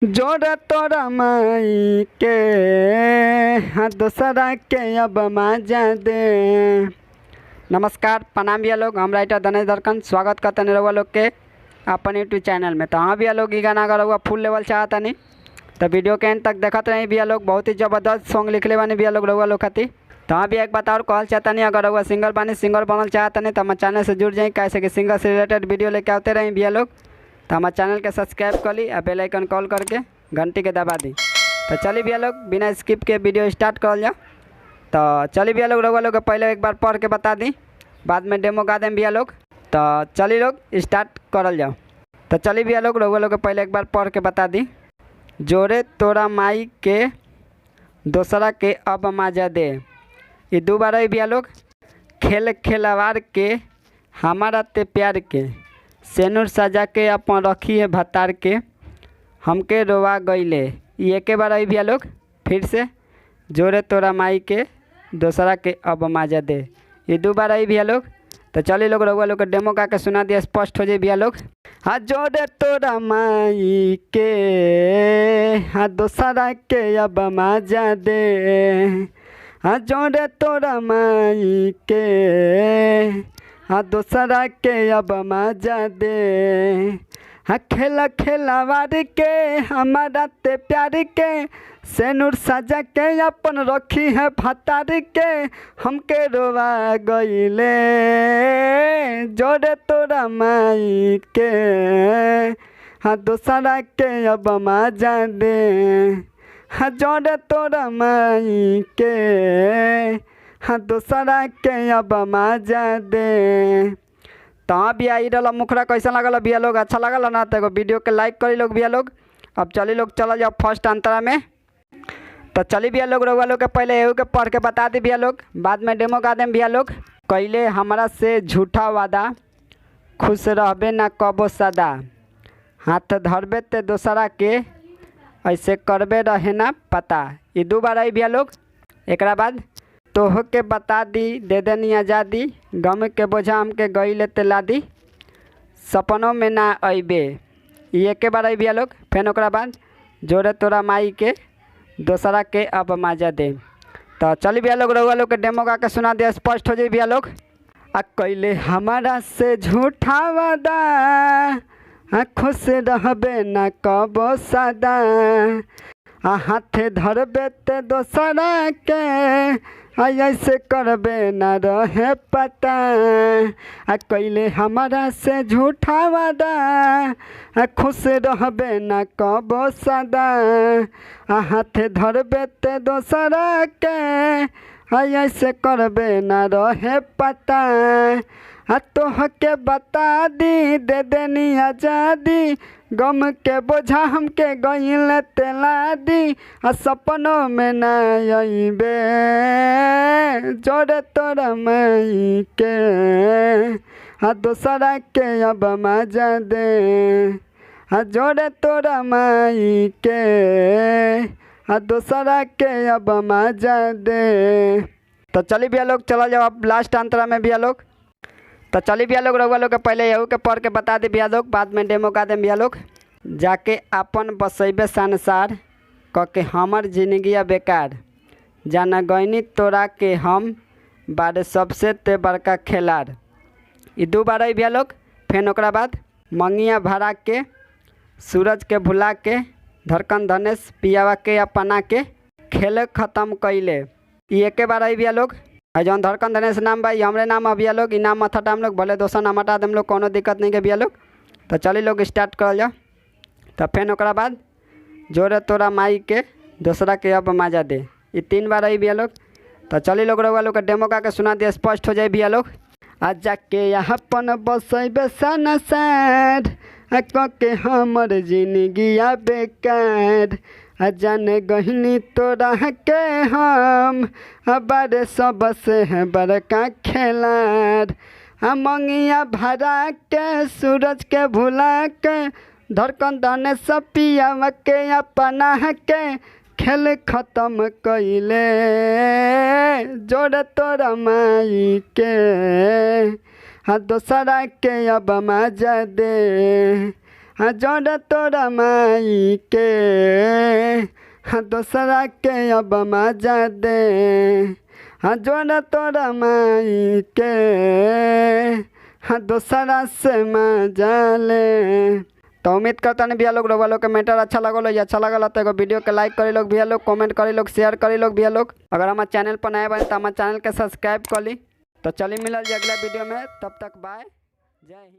जोड़ा तोरा माई के हाँ दूसरा के अब मजा दे। नमस्कार प्रणाम भैया लोग, हम राइटर धनेश दरकन स्वागत करते हैं रउआ लोग के अपन यूट्यूब चैनल में। तो हाँ भैया लोग, ये गाना अगर रउआ फुल लेवल चाहता नहीं तो वीडियो के एंड तक देखते रही भैया लोग। बहुत ही ज़बरदस्त सॉन्ग लिखले बानी भैया लोग रउआ लोग खातिर। तो हाँ भैया एक बात और कहल चाहता नहीं, अगर रउआ सिंगर बानी सिंगर बनल चाहता नहीं तो हमारे चैनल से जुड़ जाए, कैसे कि सिंगर से रिलेटेड वीडियो लेके आते रही भैया लोग। तो हमारे चैनल के सब्सक्राइब कर ली और बेल आइकन कॉल करके घंटी के दबा दी। तो चलिए भैया लोग बिना स्किप के वीडियो स्टार्ट कर जाओ। तो चलिए भैया लोग रउआ लोग के पहले एक बार पढ़ के बता दी, बाद में डेमो गा दें भैया लोग। तो चलिए लोग स्टार्ट करल जाओ। तो चलिए भैया लोग रउआ लोग के पहले एक बार पढ़ के बता दी। जोरे तोरा माई के दूसरा के अब मजा दे। ये दो बार है भैया लोग। खेल खेलवार के हमारा ते प्यार के सेनुर सजा के अपन रखी है भतार के हमके रोवा गईले। ये के बार आई भैया लोग फिर से। जोरे तोरा माई के दूसरा के अब मजा दे, ये दो बार आई भैया लोग। तो चलिए लोग रउआ लोग डेमो गा के सुना दिया, स्पष्ट हो जाए भैया लोग। हाँ जोरे तोरा माई के हाँ दूसरा के अब मजा दे। हाँ जोरे तोरा माई के हाँ दूसरा के अब मजा दे। हाँ खेला खेलावार के हमारा ते प्यार के सेनुर सजा के अपन रखी है भतार के हमके रोवा गईले। जोड़े तोरा माई के हाँ दूसरा के अब मजा दे। हाँ जोड़े तोरा माई के हाँ दूसरा के अब मजा दे। तो हाँ भैया ई रहा मुखरा कैसा लगल भैया लोग, अच्छा लगल ना तो एगो वीडियो के लाइक करी लोग भैया लोग। अब चलिए लोग चला जाओ फर्स्ट अंतरा में। तो चलिए भैया लोग रउआ लोग के पहले एहू के पढ़ के बता दी भैया लोग, बाद में डेमो गा दें भैया लोग। कैले हमारा से झूठा वादा खुश रहबे ना कबो सदा हाथ धरबे ते दूसरा के ऐसे करबे रहे ना पता। ये दो बार आई भैया लोग। एक बाद तोह के बता दी दे देनी आज़ादी गम के बोझा हमके गईले तेला दी सपनों में ना अबे। ये के बार आई भैया लोग। फिर ओकरा बाद जोरे तोरा माई के दूसरा के अब मजा दे। तो चलिए भैया लोग रउआ लोग के डेमो गा के सुना दिया, स्पष्ट हो जाए भैया लोग। आ कैले हमारा से झूठा वादा खुश रहबे ना कबो सदा हाथे धरबे ते दोसरा के ऐसे करबे ना रहे पता। कैले हमारा से झूठा वादा खुश रहबे ना कबो सदा हाथे धरबे ते दोसरा के ऐसे करबे ना रहे पता। तोह के बता दी दे देनी आज़ादी गम के बोझा हमके गईले तेला दी सपनों में ना अबे। जोड़े तोरा माई के हाँ दूसरा के अब मजा दे। हाँ जोड़े तोरा माई के हाँ दूसरा के अब मजा दे। तो चलिए भैया लोग चला जाओ अब लास्ट अंतरा में भैया लोग। तो चलिए भैया लोग रउआ लोग के पहले यहू के पढ़ के बता दे भैया लोग, बाद में डेमो गा दें भैया लोग। जाके अपन बसैबे संसार क के हमर जिंदगिया बेकार जाना गईनी तोरा के हम बारे सबसे ते बड़का खिलाड़। ये दो बार आई भैया लोग। फिर ओकरा बाद मंगिया भरा के सूरज के भुला के धड़कन धनेश पियावा के अपना के खेल ख़त्म कैले। ये के बार आई भैया लोग। जौन धड़कन धनेश नाम बा हमरे नाम है भैया लोग। नाम मत हटा हम लोग, भले दोसर नाम हटा देम लोग, कोनो दिक्कत नहीं के भैया लोग। तो चलिए लोग स्टार्ट कर जाओ। तो फिर ओकरा बाद जोरे तोरा माई के दूसरा के अब मजा दे। ये तीन बार आई भैया लोग। तो चलिए लोग रउआ लोग के डेमो का के सुना दिया, स्पष्ट हो जाए भैया लोग। आ जाके अपन बसैबे संसार के हमर जिंदगिया बेकार जाने गहनी तोरा के हम बारे सबसे है बड़का खिलाड़। मंगिया भरा के सूरज के भुला के धड़कन धनेश पियावा के अपना के खेल ख़त्म कैले। जोड़े तोरा माई के हाँ दोसरा के अब मजा दे। हाँ जोड़ा तोरा माई के, हाँ दोसरा के अब मजा दे, हाँ जोड़ा तोरा माई के, हाँ दोसरा से मजा ले। तो उम्मीद करता नहीं भैया लोग रउआ लोग के मैटर अच्छा लगल हो। अच्छा लगल तो एगो वीडियो के लाइक करी लोग भैया लोग, कमेंट करी लोग, शेयर करी लोग भैया लोग। अगर हमारे चैनल पर नए बने तो हमारे चैनल के सब्सक्राइब कर ली। तो चलिए मिलल जी अगला वीडियो में, तब तक बाय, जय हिंद।